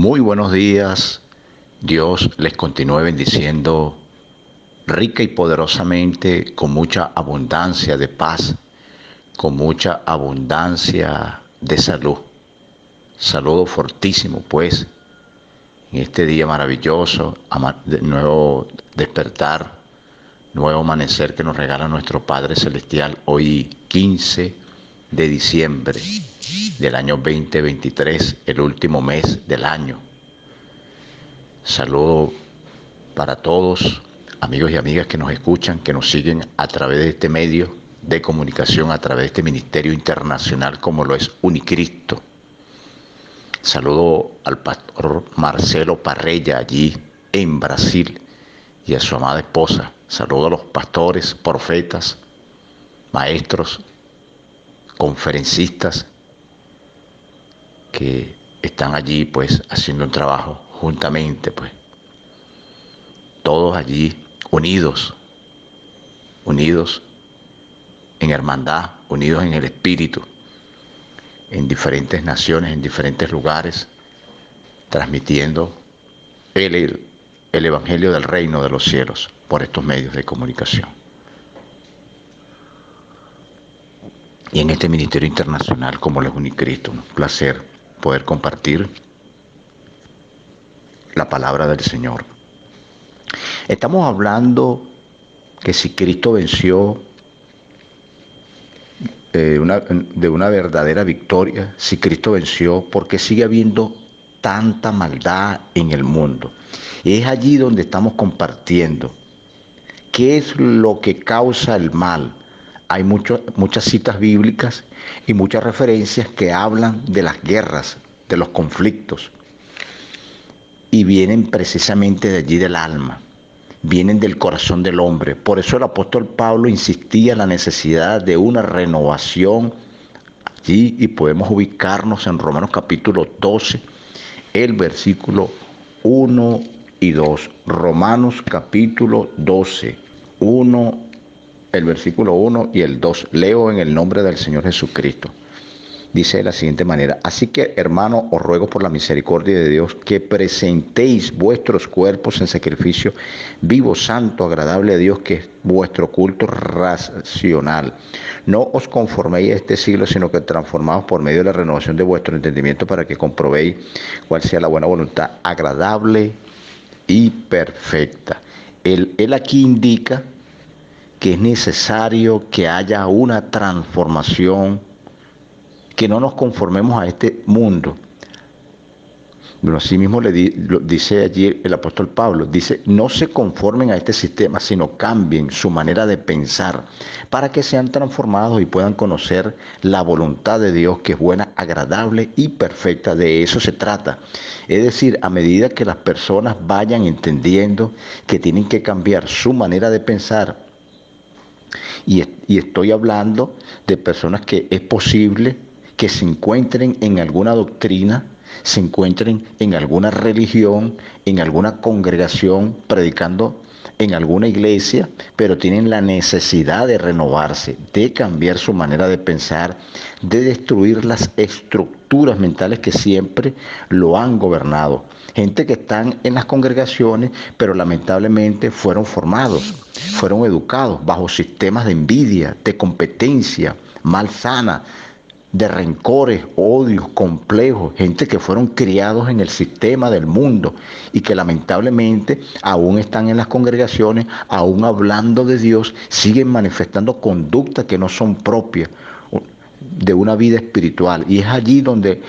Muy buenos días. Dios les continúe bendiciendo rica y poderosamente, con mucha abundancia de paz, con mucha abundancia de salud. Saludo fortísimo, pues, en este día maravilloso, de nuevo despertar, nuevo amanecer que nos regala nuestro Padre Celestial, hoy 15 de diciembre del año 2023, el último mes del año. Saludo para todos, amigos y amigas que nos escuchan, que nos siguen a través de este medio de comunicación, a través de este ministerio internacional como lo es Unicristo. Saludo al pastor Marcelo Parrella allí en Brasil y a su amada esposa. Saludo a los pastores, profetas, maestros, conferencistas que están allí pues haciendo un trabajo juntamente, pues todos allí unidos en hermandad, unidos en el espíritu, en diferentes naciones, en diferentes lugares, transmitiendo el evangelio del reino de los cielos por estos medios de comunicación. Y en este ministerio internacional como lo es Unicristo, un placer poder compartir la palabra del Señor. Estamos hablando que si Cristo venció de una verdadera victoria, si Cristo venció, porque sigue habiendo tanta maldad en el mundo. Y es allí donde estamos compartiendo qué es lo que causa el mal. Hay muchas citas bíblicas y muchas referencias que hablan de las guerras, de los conflictos, y vienen precisamente de allí del alma, vienen del corazón del hombre. Por eso el apóstol Pablo insistía en la necesidad de una renovación allí, y podemos ubicarnos en Romanos capítulo 12, el versículo 1 y 2. Romanos capítulo 12, el versículo 1 y el 2. Leo en el nombre del Señor Jesucristo. Dice de la siguiente manera: así que, hermano, os ruego por la misericordia de Dios que presentéis vuestros cuerpos en sacrificio vivo, santo, agradable a Dios, que es vuestro culto racional. No os conforméis a este siglo, sino que transformaos por medio de la renovación de vuestro entendimiento, para que comprobéis cuál sea la buena voluntad, agradable y perfecta. Él aquí indica que es necesario que haya una transformación, que no nos conformemos a este mundo. Bueno, así mismo lo dice allí el apóstol Pablo, dice: no se conformen a este sistema, sino cambien su manera de pensar, para que sean transformados y puedan conocer la voluntad de Dios, que es buena, agradable y perfecta. De eso se trata. Es decir, a medida que las personas vayan entendiendo que tienen que cambiar su manera de pensar, y estoy hablando de personas que es posible que se encuentren en alguna doctrina, se encuentren en alguna religión, en alguna congregación, predicando en alguna iglesia, pero tienen la necesidad de renovarse, de cambiar su manera de pensar, de destruir las estructuras mentales que siempre lo han gobernado. Gente que están en las congregaciones, pero lamentablemente fueron formados, fueron educados bajo sistemas de envidia, de competencia malsana, de rencores, odios, complejos, gente que fueron criados en el sistema del mundo y que lamentablemente aún están en las congregaciones, aún hablando de Dios, siguen manifestando conductas que no son propias de una vida espiritual. Y es allí donde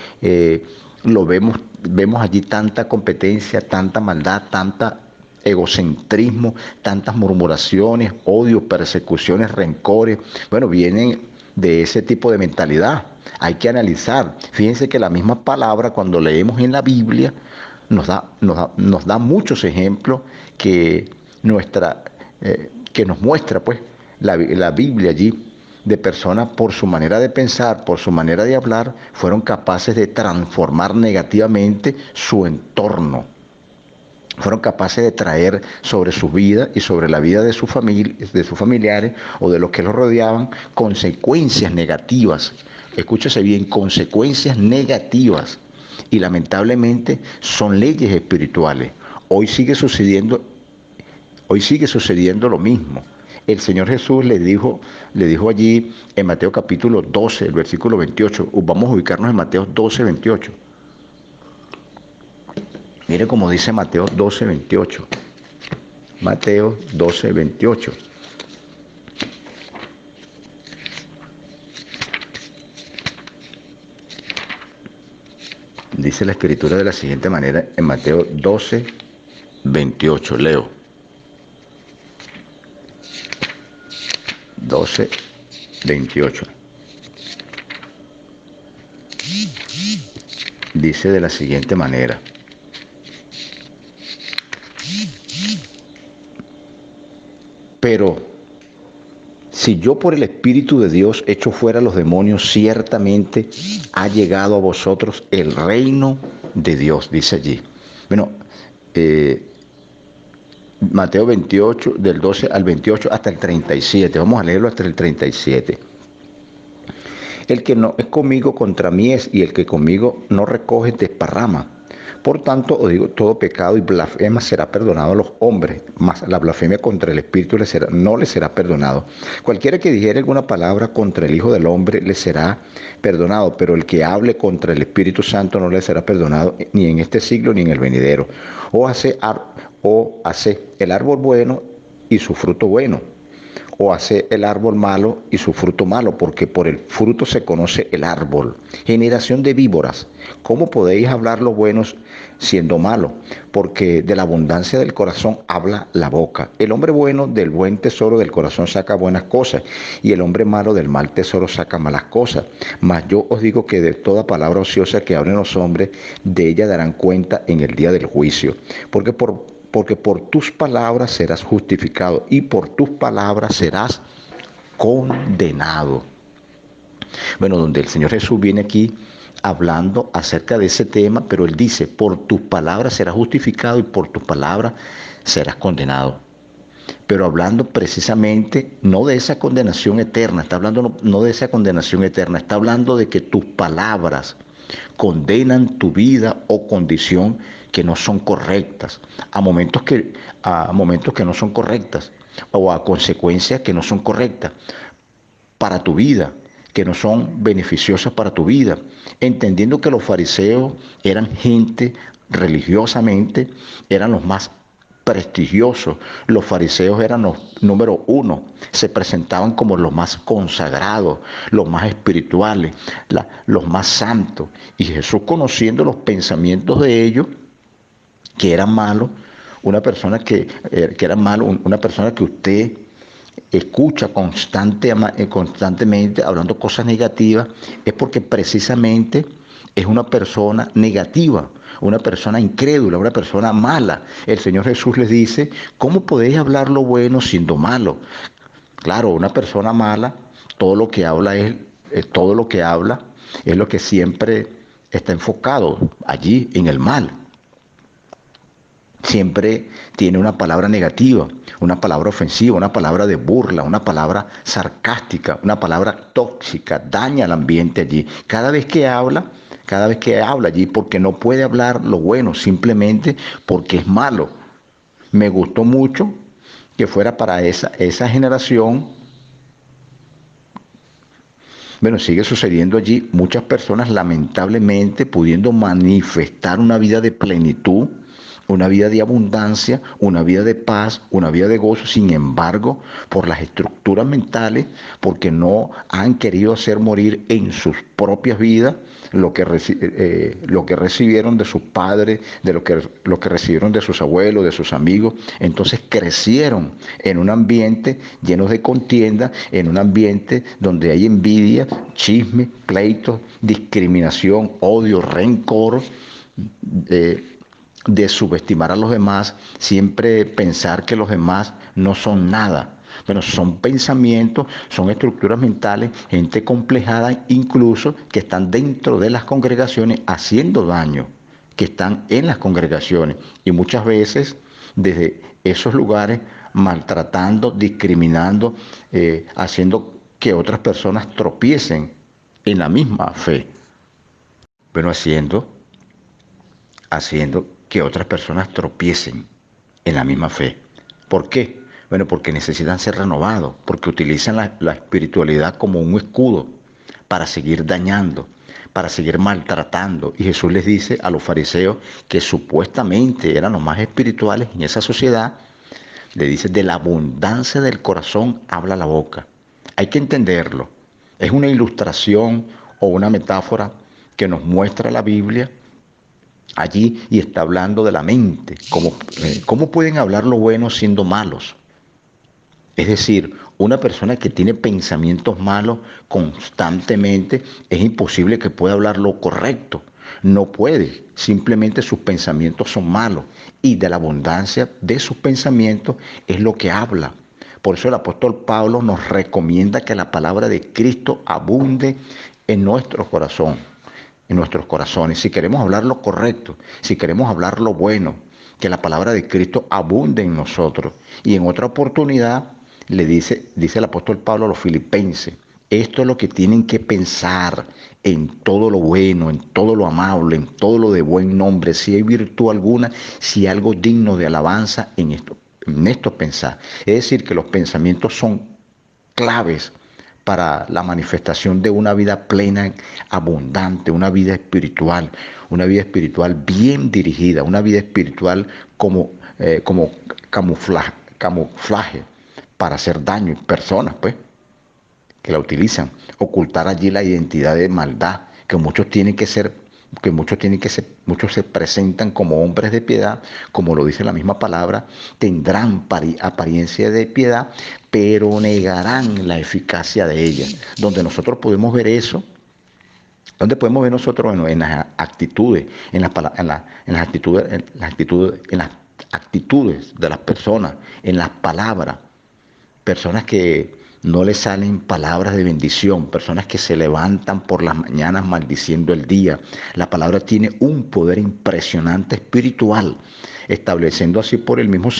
lo vemos allí tanta competencia, tanta maldad, tanta egocentrismo, tantas murmuraciones, odios, persecuciones, rencores. Bueno, vienen de ese tipo de mentalidad. Hay que analizar. Fíjense que la misma palabra, cuando leemos en la Biblia, nos da muchos ejemplos que nos muestra pues la Biblia allí, de personas por su manera de pensar, por su manera de hablar, fueron capaces de transformar negativamente su entorno. Fueron capaces de traer sobre su vida y sobre la vida de su familia, de sus familiares o de los que los rodeaban, consecuencias negativas. Escúchese bien, consecuencias negativas. y lamentablemente son leyes espirituales. Hoy sigue sucediendo lo mismo. El Señor Jesús le dijo allí en Mateo capítulo 12, el versículo 28. Vamos a ubicarnos en Mateo 12, 28. Mire cómo dice Mateo 12, 28. Mateo 12, 28. Dice la Escritura de la siguiente manera en Mateo 12, 28. Leo. 12, 28. Dice de la siguiente manera. Pero si yo por el Espíritu de Dios echo fuera a los demonios, ciertamente ha llegado a vosotros el reino de Dios, dice allí. Bueno, Mateo 28, del 12 al 28 hasta el 37. Vamos a leerlo hasta el 37. El que no es conmigo contra mí es, y el que conmigo no recoge desparrama. Por tanto, os digo, todo pecado y blasfema será perdonado a los hombres, mas la blasfemia contra el Espíritu no le será perdonado. Cualquiera que dijere alguna palabra contra el Hijo del Hombre le será perdonado, pero el que hable contra el Espíritu Santo no le será perdonado ni en este siglo ni en el venidero. O hace el árbol bueno y su fruto bueno, o hace el árbol malo y su fruto malo, porque por el fruto se conoce el árbol. Generación de víboras, ¿cómo podéis hablar lo bueno siendo malo? Porque de la abundancia del corazón habla la boca. El hombre bueno del buen tesoro del corazón saca buenas cosas, y el hombre malo del mal tesoro saca malas cosas. Mas yo os digo que de toda palabra ociosa que hablen los hombres, de ella darán cuenta en el día del juicio. Porque por tus palabras serás justificado y por tus palabras serás condenado. Bueno, donde el Señor Jesús viene aquí hablando acerca de ese tema, pero Él dice, por tus palabras serás justificado y por tus palabras serás condenado. Pero hablando precisamente no de esa condenación eterna, está hablando no de esa condenación eterna, está hablando de que tus palabras condenan tu vida o condición que no son correctas, a momentos que no son correctas, o a consecuencias que no son correctas para tu vida, que no son beneficiosas para tu vida, entendiendo que los fariseos eran gente religiosamente, eran los más prestigiosos. Los fariseos eran los número uno, se presentaban como los más consagrados, los más espirituales, los más santos. Y Jesús, conociendo los pensamientos de ellos, que eran malos, una persona que era malo, una persona que usted escucha constantemente hablando cosas negativas, es porque precisamente es una persona negativa, una persona incrédula, una persona mala. El Señor Jesús les dice, ¿cómo podéis hablar lo bueno siendo malo? Claro, una persona mala, todo lo que habla es lo que siempre está enfocado allí en el mal. Siempre tiene una palabra negativa, una palabra ofensiva, una palabra de burla, una palabra sarcástica, una palabra tóxica, daña el ambiente allí. Cada vez que habla allí, porque no puede hablar lo bueno, simplemente porque es malo. Me gustó mucho que fuera para esa generación. Bueno, sigue sucediendo allí, muchas personas lamentablemente pudiendo manifestar una vida de plenitud, una vida de abundancia, una vida de paz, una vida de gozo. Sin embargo, por las estructuras mentales, porque no han querido hacer morir en sus propias vidas lo que recibieron de sus padres, de lo que recibieron de sus abuelos, de sus amigos. Entonces crecieron en un ambiente lleno de contienda, en un ambiente donde hay envidia, chisme, pleitos, discriminación, odio, rencor, de subestimar a los demás, siempre pensar que los demás no son nada. Bueno, son pensamientos, son estructuras mentales, gente complejada incluso, que están dentro de las congregaciones haciendo daño, que están en las congregaciones y muchas veces desde esos lugares maltratando, discriminando, haciendo que otras personas tropiecen en la misma fe. Bueno, haciendo haciendo que otras personas tropiecen en la misma fe. ¿Por qué? Bueno, porque necesitan ser renovados, porque utilizan la espiritualidad como un escudo para seguir dañando, para seguir maltratando. Y Jesús les dice a los fariseos, que supuestamente eran los más espirituales en esa sociedad, le dice: de la abundancia del corazón habla la boca. Hay que entenderlo. Es una ilustración o una metáfora que nos muestra la Biblia allí, y está hablando de la mente. ¿Cómo pueden hablar lo bueno siendo malos? Es decir, una persona que tiene pensamientos malos constantemente, es imposible que pueda hablar lo correcto. No puede, simplemente sus pensamientos son malos, y de la abundancia de sus pensamientos es lo que habla. Por eso el apóstol Pablo nos recomienda que la palabra de Cristo abunde en nuestro corazón, en nuestros corazones. Si queremos hablar lo correcto, si queremos hablar lo bueno, que la palabra de Cristo abunde en nosotros. Y en otra oportunidad dice el apóstol Pablo a los filipenses: esto es lo que tienen que pensar, en todo lo bueno, en todo lo amable, en todo lo de buen nombre, si hay virtud alguna, si hay algo digno de alabanza, en esto pensar. Es decir, que los pensamientos son claves para la manifestación de una vida plena, abundante, una vida espiritual bien dirigida, una vida espiritual como camuflaje para hacer daño en personas, pues, que la utilizan, ocultar allí la identidad de maldad, muchos se presentan como hombres de piedad, como lo dice la misma palabra, tendrán apariencia de piedad, pero negarán la eficacia de ella. Donde nosotros podemos ver eso, donde podemos ver nosotros, bueno, en las actitudes, en las actitudes de las personas, en las palabras. Personas que no les salen palabras de bendición, personas que se levantan por las mañanas maldiciendo el día. La palabra tiene un poder impresionante espiritual, establecido así por el mismo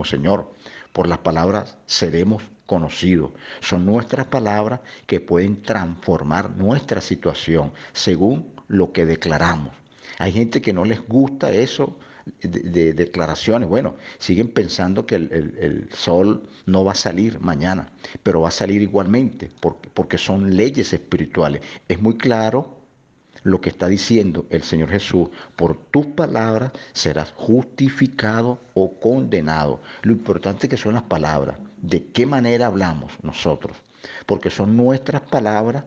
Señor. Por las palabras seremos conocidos. Son nuestras palabras que pueden transformar nuestra situación según lo que declaramos. Hay gente que no les gusta eso de declaraciones. Bueno, siguen pensando que el sol no va a salir mañana, pero va a salir igualmente, porque son leyes espirituales. Es muy claro lo que está diciendo el Señor Jesús: por tus palabras serás justificado o condenado. Lo importante que son las palabras, de qué manera hablamos nosotros, porque son nuestras palabras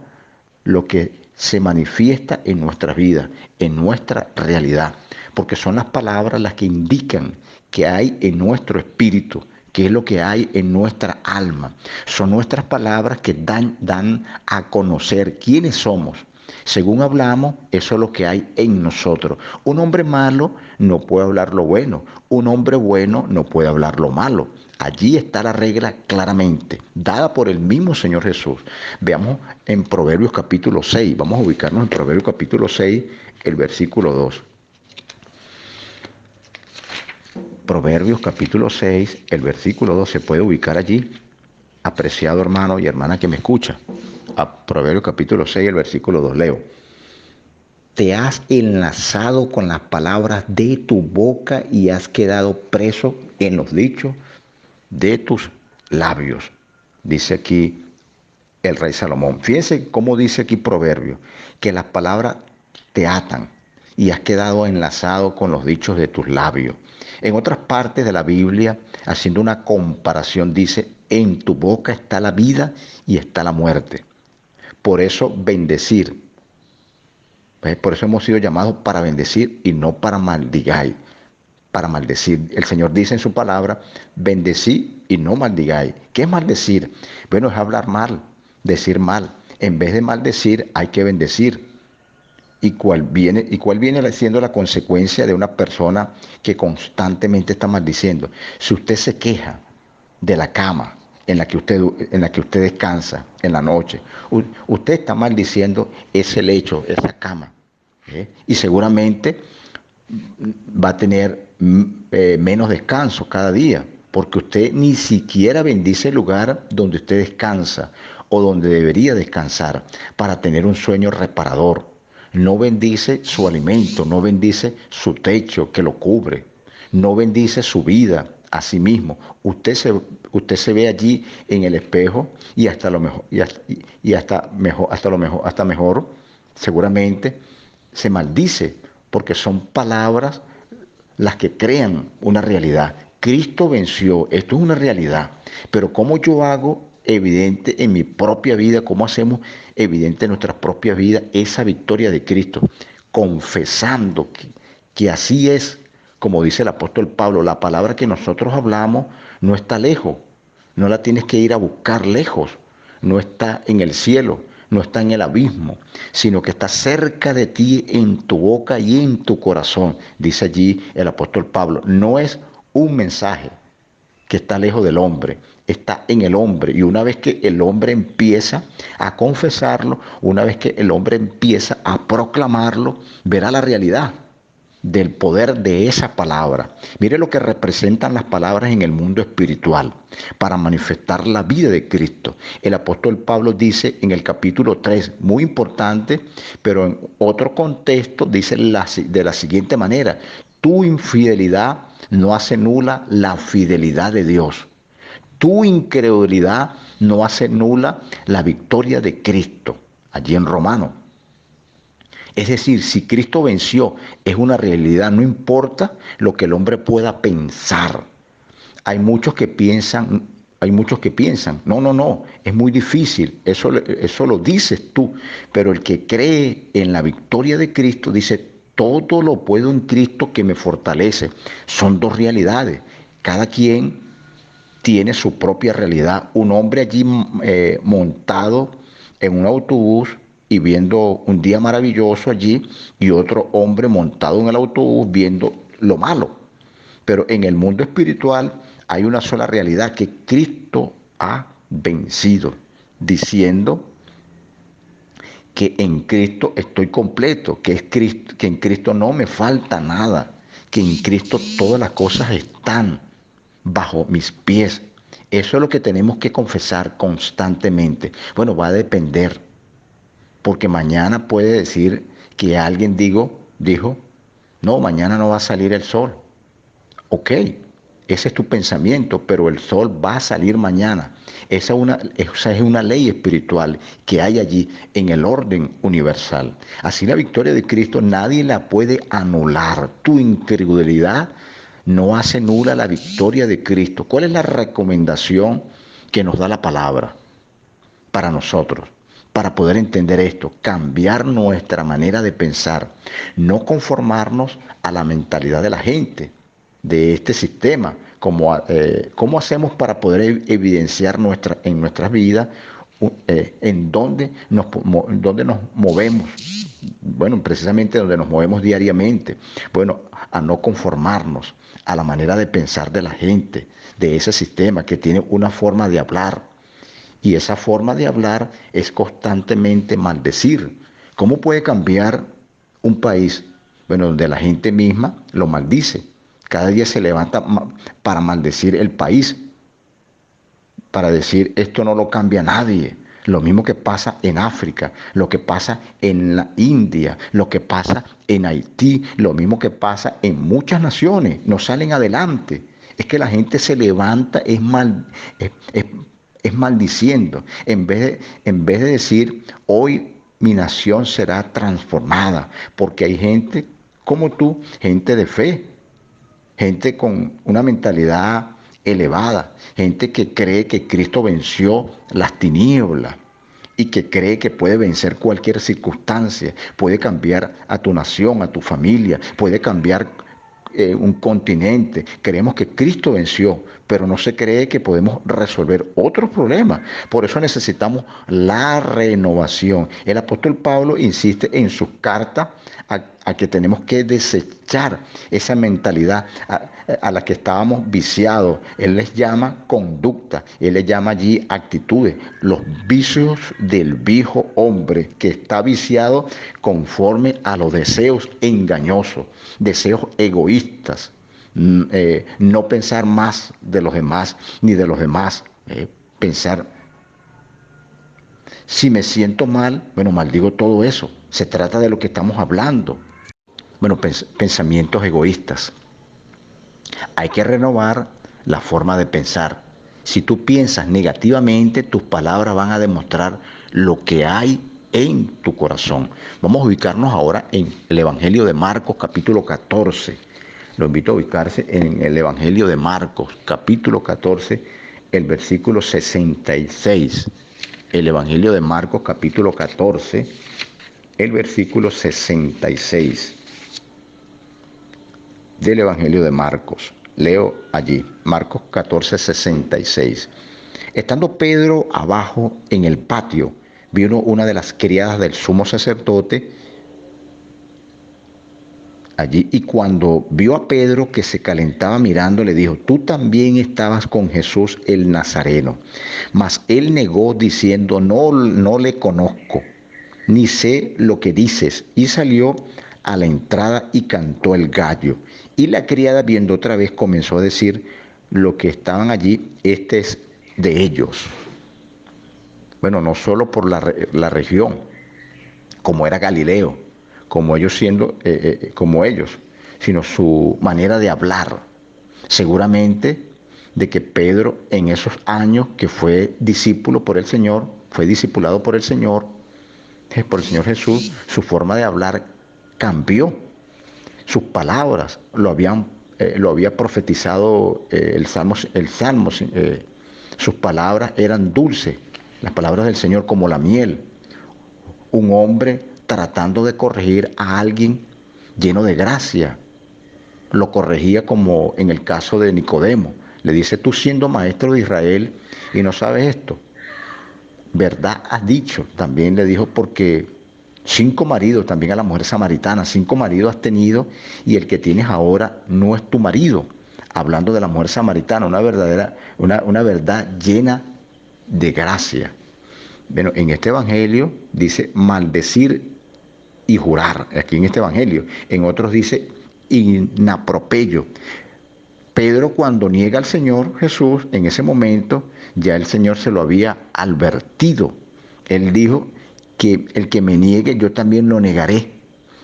lo que se manifiesta en nuestra vida, en nuestra realidad, porque son las palabras las que indican qué hay en nuestro espíritu, qué es lo que hay en nuestra alma. Son nuestras palabras que dan a conocer quiénes somos. Según hablamos, eso es lo que hay en nosotros. Un hombre malo no puede hablar lo bueno, un hombre bueno no puede hablar lo malo. Allí está la regla claramente, dada por el mismo Señor Jesús. Veamos en Proverbios capítulo 6, vamos a ubicarnos en Proverbios capítulo 6, el versículo 2. Proverbios capítulo 6, el versículo 2 se puede ubicar allí, apreciado hermano y hermana que me escucha. A Proverbios capítulo 6, el versículo 2 leo: te has enlazado con las palabras de tu boca y has quedado preso en los dichos de tus labios. Dice aquí el rey Salomón. Fíjense cómo dice aquí Proverbios, que las palabras te atan y has quedado enlazado con los dichos de tus labios. En otras partes de la Biblia, haciendo una comparación, dice: en tu boca está la vida y está la muerte. Por eso bendecir. Por eso hemos sido llamados para bendecir y no para maldigáis. Para maldecir. El Señor dice en su palabra: bendecid y no maldigáis. ¿Qué es maldecir? Bueno, es hablar mal, decir mal. En vez de maldecir, hay que bendecir. ¿Y cuál viene siendo la consecuencia de una persona que constantemente está maldiciendo? Si usted se queja de la cama en la que usted descansa en la noche, usted está maldiciendo ese lecho, esa cama, y seguramente va a tener menos descanso cada día, porque usted ni siquiera bendice el lugar donde usted descansa o donde debería descansar para tener un sueño reparador. no bendice su alimento, no bendice su techo que lo cubre, no bendice su vida a sí mismo. Usted se ve allí en el espejo y hasta lo mejor, hasta mejor, seguramente se maldice, porque son palabras las que crean una realidad. Cristo venció, esto es una realidad, pero ¿cómo yo hago evidente en mi propia vida, cómo hacemos evidente en nuestras propias vidas esa victoria de Cristo? Confesando que así es, como dice el apóstol Pablo, la palabra que nosotros hablamos no está lejos, no la tienes que ir a buscar lejos, no está en el cielo, no está en el abismo, sino que está cerca de ti, en tu boca y en tu corazón, dice allí el apóstol Pablo. No es un mensaje que está lejos del hombre, está en el hombre. Y una vez que el hombre empieza a confesarlo, una vez que el hombre empieza a proclamarlo, verá la realidad del poder de esa palabra. Mire lo que representan las palabras en el mundo espiritual para manifestar la vida de Cristo. El apóstol Pablo dice en el capítulo 3, muy importante, pero en otro contexto dice de la siguiente manera: tu infidelidad no hace nula la fidelidad de Dios. Tu incredulidad no hace nula la victoria de Cristo. Allí en Romanos. Es decir, si Cristo venció, es una realidad, no importa lo que el hombre pueda pensar. Hay muchos que piensan, no, es muy difícil, eso lo dices tú, pero el que cree en la victoria de Cristo dice, todo lo puedo en Cristo que me fortalece. Son dos realidades, cada quien tiene su propia realidad. Un hombre allí montado en un autobús y viendo un día maravilloso allí, y otro hombre montado en el autobús viendo lo malo. Pero en el mundo espiritual hay una sola realidad, que Cristo ha vencido, diciendo que en Cristo estoy completo, que en Cristo no me falta nada, que en Cristo todas las cosas están bajo mis pies. Eso es lo que tenemos que confesar constantemente. Bueno, va a depender, porque mañana puede decir que alguien dijo, no, mañana no va a salir el sol. Ok, ese es tu pensamiento, pero el sol va a salir mañana. Esa es una ley espiritual que hay allí en el orden universal. Así la victoria de Cristo nadie la puede anular. Tu incredulidad no hace nula la victoria de Cristo. ¿Cuál es la recomendación que nos da la palabra para nosotros? Para poder entender esto, cambiar nuestra manera de pensar, no conformarnos a la mentalidad de la gente, de este sistema. ¿Cómo hacemos para poder evidenciar en nuestras vidas en dónde nos movemos? Bueno, precisamente donde nos movemos diariamente. Bueno, a no conformarnos a la manera de pensar de la gente, de ese sistema que tiene una forma de hablar. Y esa forma de hablar es constantemente maldecir. ¿Cómo puede cambiar un país? Bueno, donde la gente misma lo maldice. Cada día se levanta para maldecir el país, para decir esto no lo cambia nadie. Lo mismo que pasa en África, lo que pasa en la India, lo que pasa en Haití, lo mismo que pasa en muchas naciones, no salen adelante. Es que la gente se levanta, es maldiciendo, en vez de decir, hoy mi nación será transformada, porque hay gente como tú, gente de fe, gente con una mentalidad elevada, gente que cree que Cristo venció las tinieblas y que cree que puede vencer cualquier circunstancia, puede cambiar a tu nación, a tu familia, puede cambiar un continente. Creemos que Cristo venció, pero no se cree que podemos resolver otros problemas. Por eso necesitamos la renovación. El apóstol Pablo insiste en sus cartas a que tenemos que desechar esa mentalidad a la que estábamos viciados. Él les llama conducta, él les llama allí actitudes, los vicios del viejo hombre que está viciado conforme a los deseos engañosos, deseos egoístas, no pensar más de los demás ni de los demás, pensar Si me siento mal, bueno, maldigo todo eso. Se trata de lo que estamos hablando. Bueno, pensamientos egoístas. Hay que renovar la forma de pensar. Si tú piensas negativamente, tus palabras van a demostrar lo que hay en tu corazón. Vamos a ubicarnos ahora en el Evangelio de Marcos, capítulo 14. Lo invito a ubicarse en el Evangelio de Marcos, capítulo 14, el versículo 66. El Evangelio de Marcos, capítulo 14, el versículo 66 del Evangelio de Marcos. Leo allí, Marcos 14, 66. Estando Pedro abajo en el patio, vino una de las criadas del sumo sacerdote allí, y cuando vio a Pedro que se calentaba mirando, le dijo: tú también estabas con Jesús el Nazareno. Mas él negó diciendo: no le conozco, ni sé lo que dices. Y salió a la entrada y cantó el gallo. Y la criada, viendo otra vez, comenzó a decir: lo que estaban allí, este es de ellos. Bueno, no solo por la región, como era Galileo, como ellos siendo como ellos, sino su manera de hablar. Seguramente de que Pedro, en esos años que fue discípulo por el Señor, fue discipulado por el Señor Señor Jesús, su forma de hablar cambió. Sus palabras lo había profetizado el Salmo. Sus palabras eran dulces, las palabras del Señor como la miel. Un hombre tratando de corregir a alguien lleno de gracia. Lo corregía como en el caso de Nicodemo. Le dice: tú siendo maestro de Israel y no sabes esto. ¿Verdad has dicho? También le dijo, porque 5 maridos, también a la mujer samaritana, 5 maridos has tenido y el que tienes ahora no es tu marido. Hablando de la mujer samaritana, una verdad llena de gracia. Bueno, en este evangelio dice maldecir y jurar, aquí en este evangelio. En otros dice inapropello. Pedro, cuando niega al Señor Jesús, en ese momento ya el Señor se lo había advertido. Él dijo que el que me niegue, yo también lo negaré.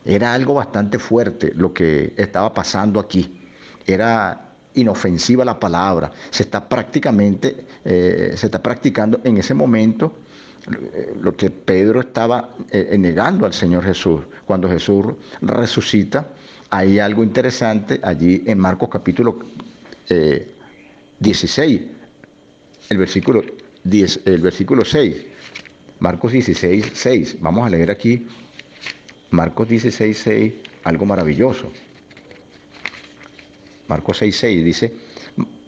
Era algo bastante fuerte lo que estaba pasando aquí. Era inofensiva la palabra. Se está practicando en ese momento lo que Pedro estaba negando al Señor Jesús. Cuando Jesús resucita, hay algo interesante allí en Marcos capítulo 16, el versículo 6. Marcos 16, 6. Vamos a leer aquí Marcos 16, 6, algo maravilloso. Marcos 6, 6 dice,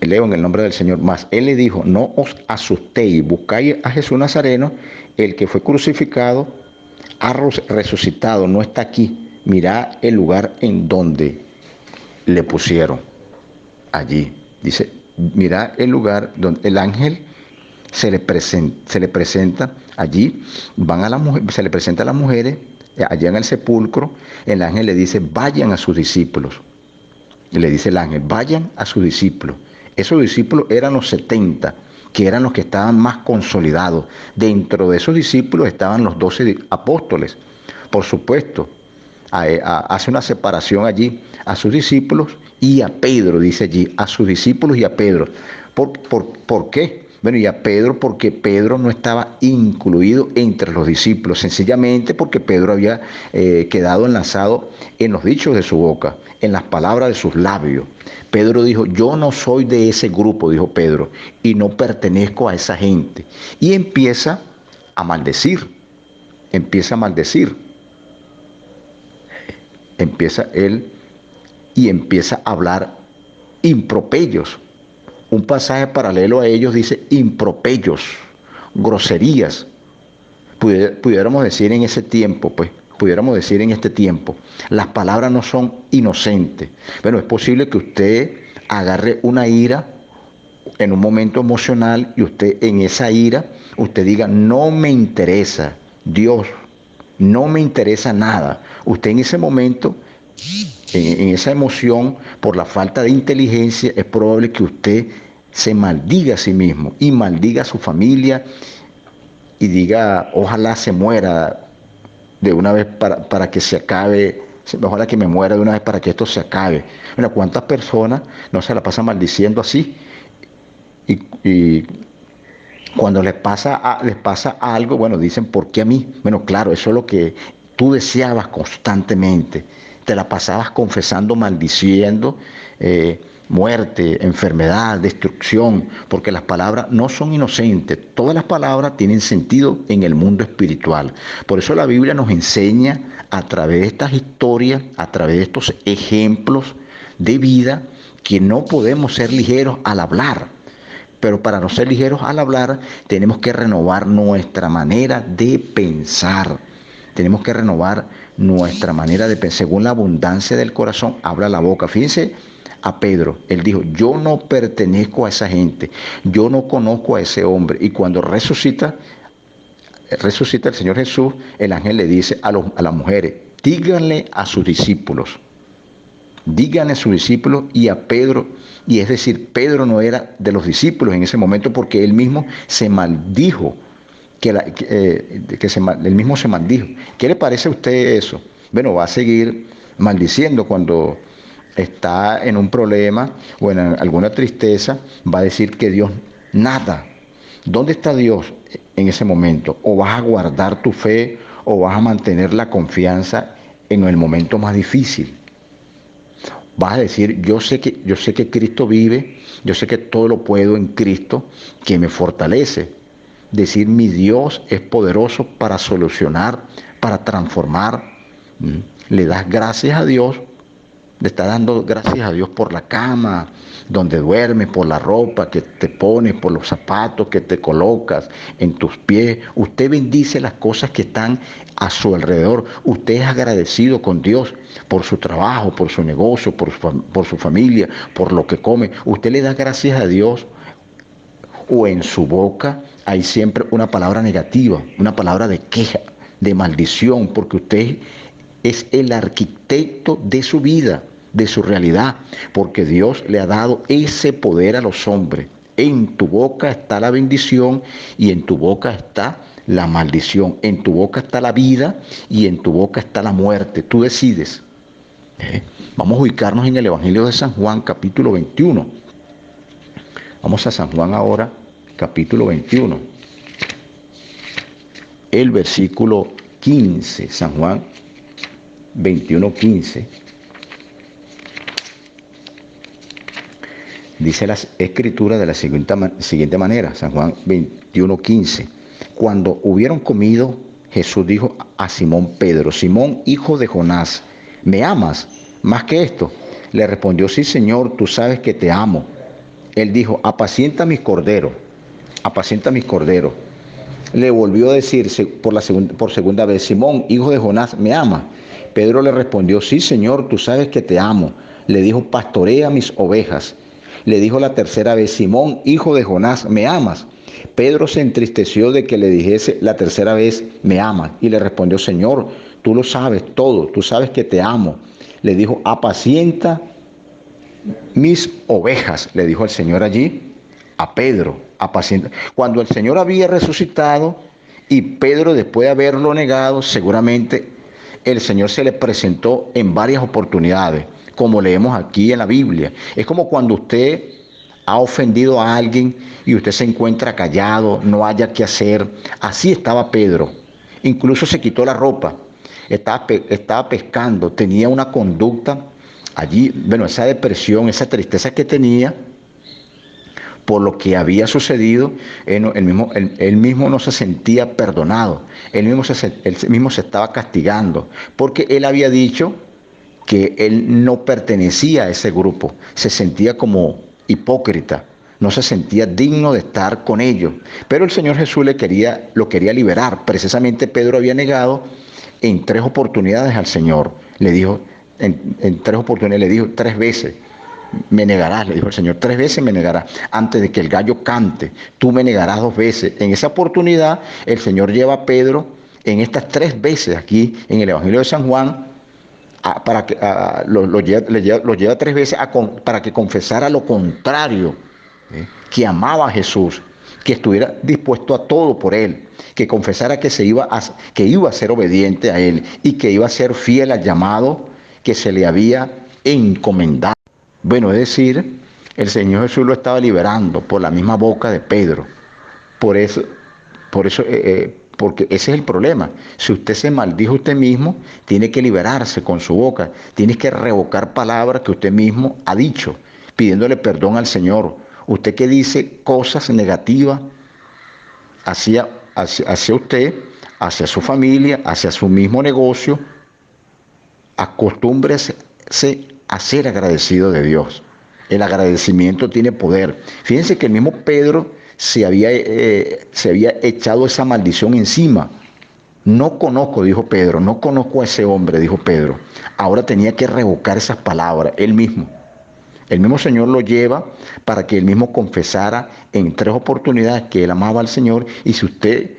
leo en el nombre del Señor: mas él le dijo: no os asustéis, buscáis a Jesús Nazareno, el que fue crucificado, ha resucitado, no está aquí. Mirad el lugar en donde le pusieron. Allí dice: mirad el lugar donde el ángel se le presenta allí. Van a la mujer, se le presenta a las mujeres allá en el sepulcro. El ángel le dice: vayan a sus discípulos. Y le dice el ángel: vayan a sus discípulos. Esos discípulos eran los 70, que eran los que estaban más consolidados. Dentro de esos discípulos estaban los 12 apóstoles. Por supuesto, hace una separación allí a sus discípulos y a Pedro, dice allí, a sus discípulos y a Pedro. ¿Por qué? Bueno, y a Pedro, porque Pedro no estaba incluido entre los discípulos, sencillamente porque Pedro había quedado enlazado en los dichos de su boca, en las palabras de sus labios. Pedro dijo: yo no soy de ese grupo, dijo Pedro, y no pertenezco a esa gente. Y empieza a maldecir, empieza él y empieza a hablar improperios. Un pasaje paralelo a ellos dice improperios, groserías. Pudiéramos decir en ese tiempo, en este tiempo, las palabras no son inocentes. Bueno, es posible que usted agarre una ira en un momento emocional y usted en esa ira, usted diga: no me interesa Dios, no me interesa nada. Usted en ese momento, en esa emoción, por la falta de inteligencia, es probable que usted se maldiga a sí mismo y maldiga a su familia y diga, ojalá se muera de una vez para que se acabe, ojalá que me muera de una vez para que esto se acabe. Bueno, ¿cuántas personas no se la pasan maldiciendo así? Y cuando les pasa algo, bueno, dicen, ¿por qué a mí? Bueno, claro, eso es lo que tú deseabas constantemente. Te la pasabas confesando, maldiciendo, muerte, enfermedad, destrucción, porque las palabras no son inocentes. Todas las palabras tienen sentido en el mundo espiritual. Por eso la Biblia nos enseña a través de estas historias, a través de estos ejemplos de vida, que no podemos ser ligeros al hablar. Pero para no ser ligeros al hablar, tenemos que renovar nuestra manera de pensar. Tenemos que renovar nuestra manera de pensar. Según la abundancia del corazón, habla la boca. Fíjense a Pedro. Él dijo, yo no pertenezco a esa gente. Yo no conozco a ese hombre. Y cuando resucita el Señor Jesús, el ángel le dice a las mujeres, díganle a sus discípulos. Díganle a sus discípulos y a Pedro, y es decir, Pedro no era de los discípulos en ese momento porque él mismo se maldijo, él mismo se maldijo. ¿Qué le parece a usted eso? Bueno, va a seguir maldiciendo cuando está en un problema o en alguna tristeza, va a decir que Dios nada. ¿Dónde está Dios en ese momento? O vas a guardar tu fe o vas a mantener la confianza en el momento más difícil. Vas a decir, yo sé que Cristo vive, yo sé que todo lo puedo en Cristo, que me fortalece. Decir, mi Dios es poderoso para solucionar, para transformar. Le das gracias a Dios, le estás dando gracias a Dios por la cama donde duermes, por la ropa que te pones, por los zapatos que te colocas en tus pies. Usted bendice las cosas que están a su alrededor. Usted es agradecido con Dios por su trabajo, por su negocio, por su familia, por lo que come. Usted le da gracias a Dios, o en su boca hay siempre una palabra negativa, una palabra de queja, de maldición, porque usted es el arquitecto de su vida, de su realidad, porque Dios le ha dado ese poder a los hombres. En tu boca está la bendición y en tu boca está la maldición. En tu boca está la vida y en tu boca está la muerte. Tú decides. Vamos a ubicarnos en el Evangelio de San Juan, capítulo 21. Vamos a San Juan ahora, capítulo 21. El versículo 15, San Juan 21:15. Dice la escritura de la siguiente manera, San Juan 21:15. Cuando hubieron comido, Jesús dijo a Simón Pedro, Simón, hijo de Jonás, ¿me amas más que esto? Le respondió, sí, Señor, tú sabes que te amo. Él dijo, apacienta mis corderos, apacienta mis corderos. Le volvió a decir por segunda vez, Simón, hijo de Jonás, ¿me amas? Pedro le respondió, sí, Señor, tú sabes que te amo. Le dijo, pastorea mis ovejas. Le dijo la tercera vez, Simón, hijo de Jonás, ¿me amas? Pedro se entristeció de que le dijese la tercera vez, ¿me amas? Y le respondió, Señor, tú lo sabes todo, tú sabes que te amo. Le dijo, apacienta mis ovejas, le dijo el Señor allí a Pedro, apacienta. Cuando el Señor había resucitado y Pedro, después de haberlo negado, seguramente el Señor se le presentó en varias oportunidades, como leemos aquí en la Biblia. Es como cuando usted ha ofendido a alguien y usted se encuentra callado, no haya qué hacer. Así estaba Pedro. Incluso se quitó la ropa, estaba pescando, tenía una conducta allí, bueno, esa depresión, esa tristeza que tenía por lo que había sucedido, él mismo no se sentía perdonado, él mismo se estaba castigando, porque él había dicho que él no pertenecía a ese grupo, se sentía como hipócrita, no se sentía digno de estar con ellos. Pero el Señor Jesús lo quería liberar. Precisamente Pedro había negado en 3 oportunidades al Señor. Le dijo, en 3 oportunidades, le dijo 3 veces. Me negarás, le dijo el Señor, 3 veces me negarás. Antes de que el gallo cante, tú me negarás 2 veces. En esa oportunidad, el Señor lleva a Pedro en estas 3 veces aquí en el Evangelio de San Juan, lo lleva 3 veces para que confesara lo contrario, que amaba a Jesús, que estuviera dispuesto a todo por él, que confesara que que iba a ser obediente a él y que iba a ser fiel al llamado que se le había encomendado. Bueno, es decir, el Señor Jesús lo estaba liberando por la misma boca de Pedro. Por eso, porque ese es el problema. Si usted se maldijo usted mismo, tiene que liberarse con su boca. Tiene que revocar palabras que usted mismo ha dicho, pidiéndole perdón al Señor. Usted que dice cosas negativas hacia usted, hacia su familia, hacia su mismo negocio, acostúmbrese a ser agradecido de Dios. El agradecimiento tiene poder. Fíjense que el mismo Pedro se había echado esa maldición encima. No conozco, dijo Pedro, no conozco a ese hombre, dijo Pedro. Ahora tenía que revocar esas palabras, él mismo. El mismo Señor lo lleva para que él mismo confesara en 3 oportunidades que él amaba al Señor. Y si usted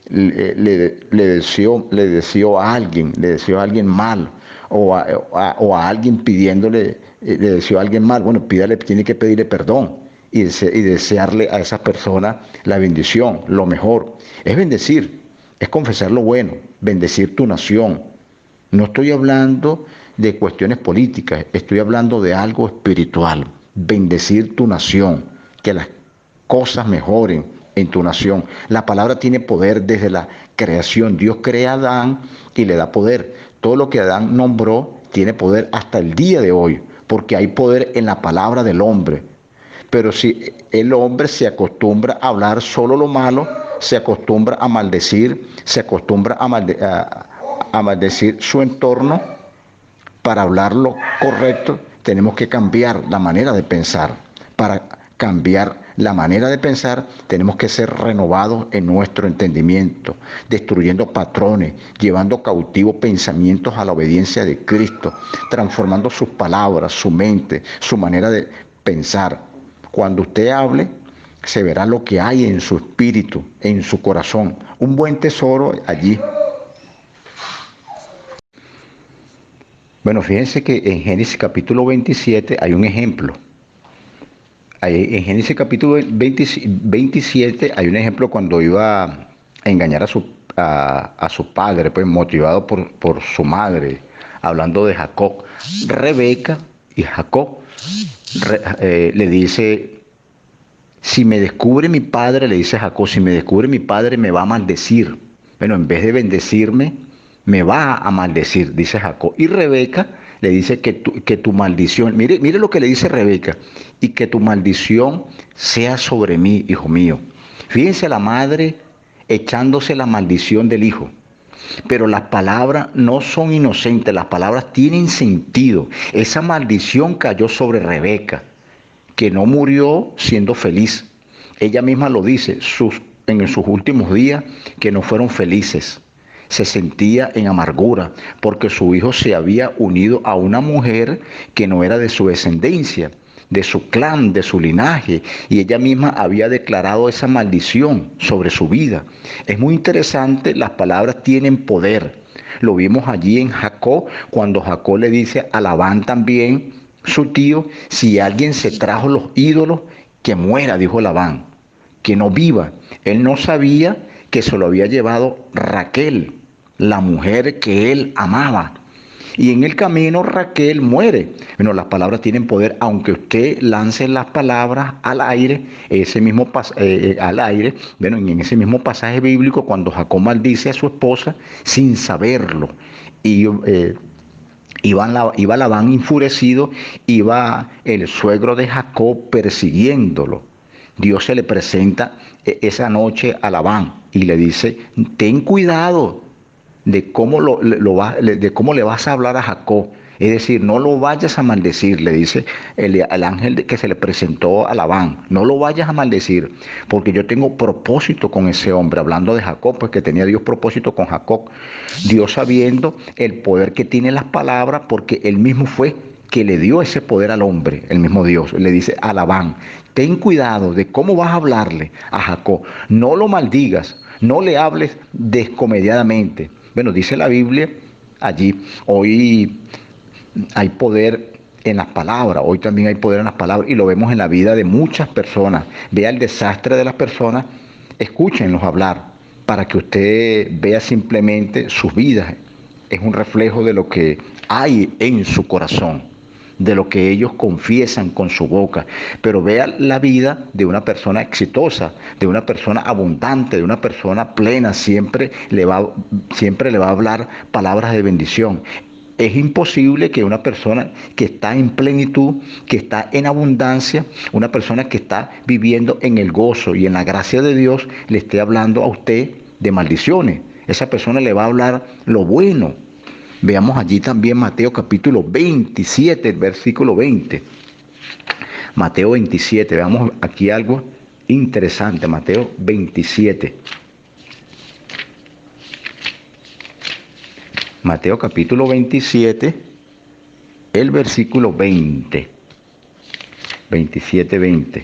le deseó a alguien mal, o a alguien pidiéndole, le deseó a alguien mal, bueno, tiene que pedirle perdón y desearle a esa persona la bendición, lo mejor. Es bendecir, es confesar lo bueno, bendecir tu nación. No estoy hablando de cuestiones políticas, estoy hablando de algo espiritual. Bendecir tu nación, que las cosas mejoren en tu nación. La palabra tiene poder desde la creación. Dios crea a Adán y le da poder. Todo lo que Adán nombró tiene poder hasta el día de hoy, porque hay poder en la palabra del hombre. Pero si el hombre se acostumbra a hablar solo lo malo, se acostumbra a maldecir, se acostumbra a maldecir su entorno, para hablar lo correcto, tenemos que cambiar la manera de pensar. Para cambiar la manera de pensar, tenemos que ser renovados en nuestro entendimiento, destruyendo patrones, llevando cautivos pensamientos a la obediencia de Cristo, transformando sus palabras, su mente, su manera de pensar. Cuando usted hable, se verá lo que hay en su espíritu, en su corazón. Un buen tesoro allí. Bueno, fíjense que en Génesis capítulo 27 hay un ejemplo. En Génesis capítulo 27 hay un ejemplo cuando iba a engañar a su padre, pues motivado por su madre, hablando de Jacob. Rebeca y Jacob le dice, si me descubre mi padre, le dice Jacob, si me descubre mi padre me va a maldecir. Bueno, en vez de bendecirme, me va a maldecir, dice Jacob. Y Rebeca le dice que tu maldición, mire lo que le dice Rebeca, y que tu maldición sea sobre mí, hijo mío. Fíjense a la madre echándose la maldición del hijo. Pero las palabras no son inocentes, las palabras tienen sentido. Esa maldición cayó sobre Rebeca, que no murió siendo feliz. Ella misma lo dice en sus últimos días, que no fueron felices. Se sentía en amargura porque su hijo se había unido a una mujer que no era de su descendencia, de su clan, de su linaje, y ella misma había declarado esa maldición sobre su vida. Es muy interesante, las palabras tienen poder. Lo vimos allí en Jacob, cuando Jacob le dice a Labán también, su tío, si alguien se trajo los ídolos, que muera, dijo Labán, que no viva. Él no sabía que se lo había llevado Raquel, la mujer que él amaba. Y en el camino Raquel muere. Bueno, las palabras tienen poder, aunque usted lance las palabras al aire, bueno, en ese mismo pasaje bíblico, cuando Jacob maldice a su esposa sin saberlo, y iba Labán enfurecido, iba el suegro de Jacob persiguiéndolo. Dios se le presenta esa noche a Labán y le dice, ten cuidado de cómo le vas a hablar a Jacob. Es decir, no lo vayas a maldecir, le dice el ángel que se le presentó a Labán. No lo vayas a maldecir, porque yo tengo propósito con ese hombre. Hablando de Jacob, pues que tenía Dios propósito con Jacob. Dios sabiendo el poder que tienen las palabras, porque él mismo fue que le dio ese poder al hombre, el mismo Dios. Le dice a Labán, ten cuidado de cómo vas a hablarle a Jacob. No lo maldigas, no le hables descomediadamente. Bueno, dice la Biblia allí, hoy hay poder en las palabras. Hoy también hay poder en las palabras y lo vemos en la vida de muchas personas. Vea el desastre de las personas, escúchenlos hablar para que usted vea simplemente sus vidas. Es un reflejo de lo que hay en su corazón, de lo que ellos confiesan con su boca. Pero vea la vida de una persona exitosa, de una persona abundante, de una persona plena, siempre le va a hablar palabras de bendición. Es imposible que una persona que está en plenitud, que está en abundancia, una persona que está viviendo en el gozo y en la gracia de Dios, le esté hablando a usted de maldiciones. Esa persona le va a hablar lo bueno. Veamos allí también Mateo capítulo 27, versículo 20. Mateo 27, veamos aquí algo interesante. Mateo 27. Mateo capítulo 27, el versículo 20. 27, 20.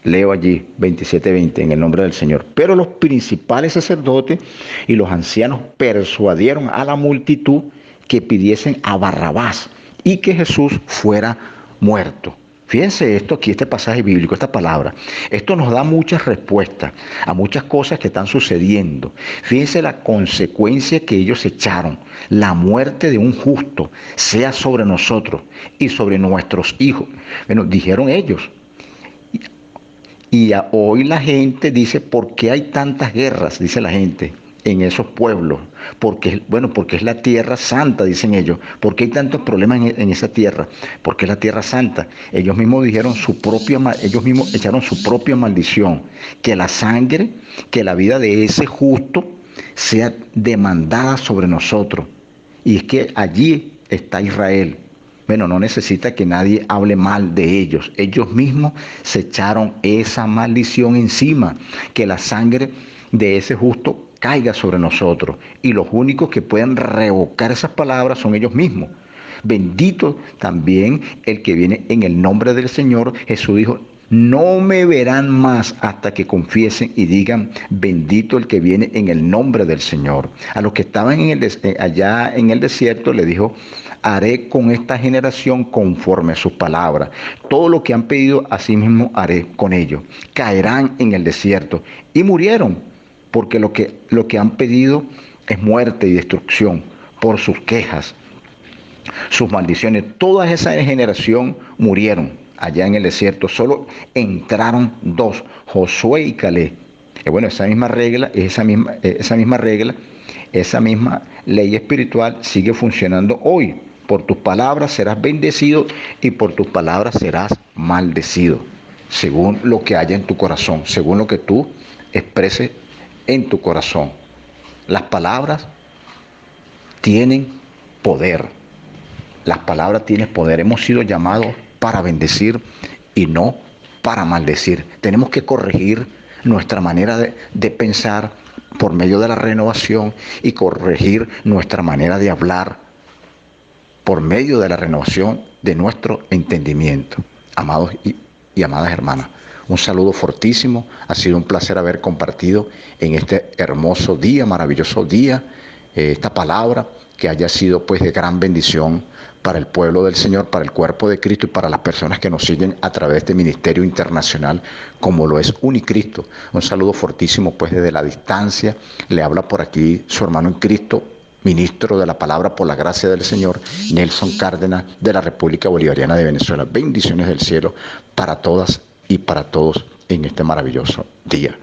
Leo allí 27:20 en el nombre del Señor. Pero los principales sacerdotes y los ancianos persuadieron a la multitud que pidiesen a Barrabás y que Jesús fuera muerto. Fíjense esto aquí, este pasaje bíblico, esta palabra. Esto nos da muchas respuestas a muchas cosas que están sucediendo. Fíjense la consecuencia que ellos echaron. La muerte de un justo sea sobre nosotros y sobre nuestros hijos. Bueno, dijeron ellos. Y hoy la gente dice, ¿por qué hay tantas guerras? Dice la gente en esos pueblos. Porque es la tierra santa, dicen ellos. ¿Por qué hay tantos problemas en esa tierra? Porque es la tierra santa. Ellos mismos ellos mismos echaron su propia maldición. Que la sangre, que la vida de ese justo sea demandada sobre nosotros. Y es que allí está Israel. Bueno, no necesita que nadie hable mal de ellos. Ellos mismos se echaron esa maldición encima. Que la sangre de ese justo caiga sobre nosotros. Y los únicos que pueden revocar esas palabras son ellos mismos. Bendito también el que viene en el nombre del Señor. Jesús dijo, no me verán más hasta que confiesen y digan, bendito el que viene en el nombre del Señor. A los que estaban allá en el desierto le dijo, haré con esta generación conforme a sus palabras. Todo lo que han pedido, así mismo haré con ellos. Caerán en el desierto. Y murieron, porque lo que han pedido es muerte y destrucción por sus quejas, sus maldiciones. Toda esa generación murieron allá en el desierto. Solo entraron dos, Josué y Caleb. Bueno, esa misma regla, esa misma ley espiritual sigue funcionando hoy. Por tus palabras serás bendecido y por tus palabras serás maldecido, según lo que haya en tu corazón, según lo que tú expreses en tu corazón. Las palabras tienen poder. Las palabras tienen poder. Hemos sido llamados para bendecir y no para maldecir. Tenemos que corregir nuestra manera de pensar por medio de la renovación y corregir nuestra manera de hablar por medio de la renovación de nuestro entendimiento. Amados y amadas hermanas, un saludo fortísimo. Ha sido un placer haber compartido en este hermoso día, maravilloso día, esta palabra que haya sido pues de gran bendición para el pueblo del Señor, para el cuerpo de Cristo y para las personas que nos siguen a través de Ministerio Internacional como lo es Unicristo. Un saludo fortísimo pues desde la distancia. Le habla por aquí su hermano en Cristo, ministro de la palabra por la gracia del Señor, Nelson Cárdenas, de la República Bolivariana de Venezuela. Bendiciones del cielo para todas y para todos en este maravilloso día.